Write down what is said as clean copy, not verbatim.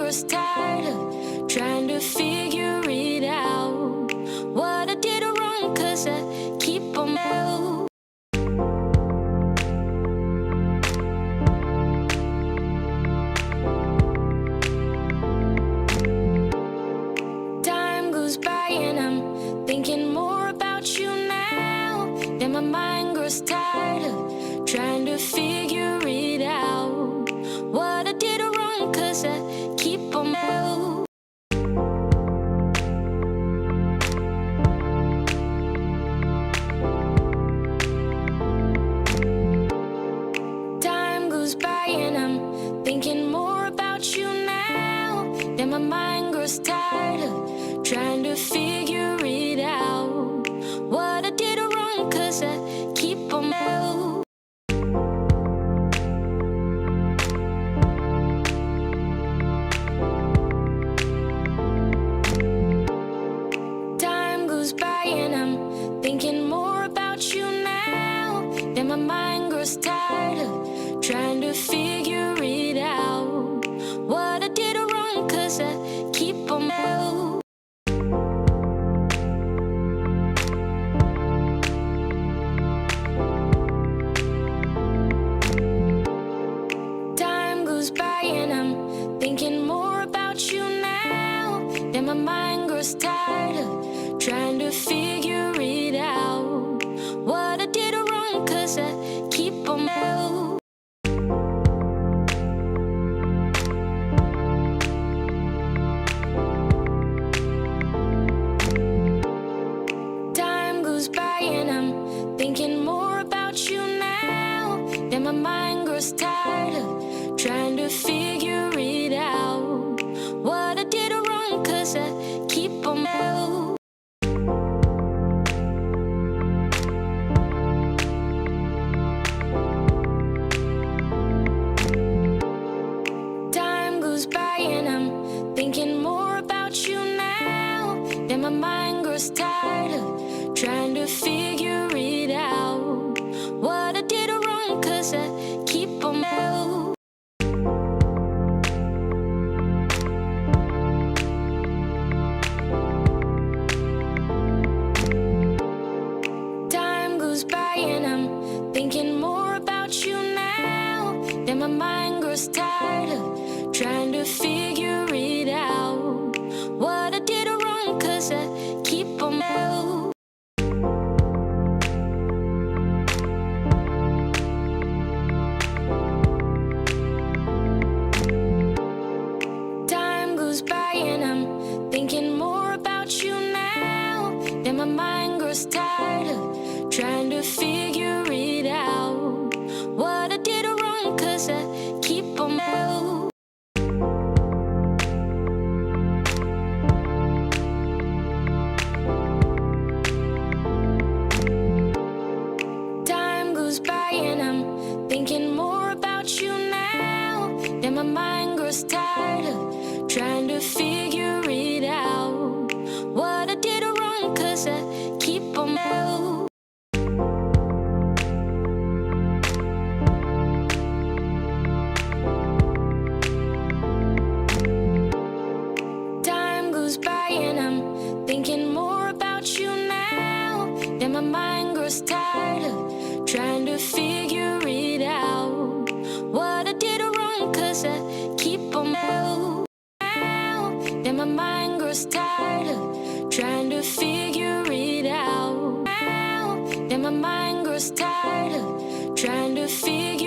grows tired of trying to figure it out. What I did wrong, 'cause I keep on moving. Time goes by and I'm thinking more about you now. Then my mind grows tired of trying to figure it out. What I did wrong, 'cause I keep on moving. Time goes by and I'm thinking more about you now. Then my mind grows tired of trying to figure it out. What I did wrong, 'cause I keep on moving. Time goes by and I'm thinking more about you now. Then my mind grows tired of trying to figure it out. What I did wrong, 'cause I keep on moving. Time goes by and I'm thinking more about you now. Then my mind grows tired of trying to figure it out. What I did wrong, 'cause I keep on moving. Time goes by and I'm thinking more about you now. Then my mind grows tired of trying to figure it out. What I did wrong, 'cause I keep on moving. Time goes by and I'm thinking more about you now. Then my mind grows tired of trying to figure it out. What I did wrong, 'cause I keep on moving. Time goes by and I'm thinking more about you now. Then my mind grows tired of trying to figure it out. What I did wrong, 'cause I keep on moving. Time goes by and I'm thinking more about you now. Then my mind grows tired of trying to figure it out. What I did wrong, 'cause I keep on moving. Time goes by and I'm thinking more about you now. Then my mind grows tired of trying to figure it out. What I did wrong, 'cause I keep on moving. Time goes by and I'm thinking more about you now. Then my mind grows tired of trying to figure it out. What I did wrong, 'cause I keep on moving. Then my mind grows tired of trying to figure it out. Then my mind grows tired of trying to figure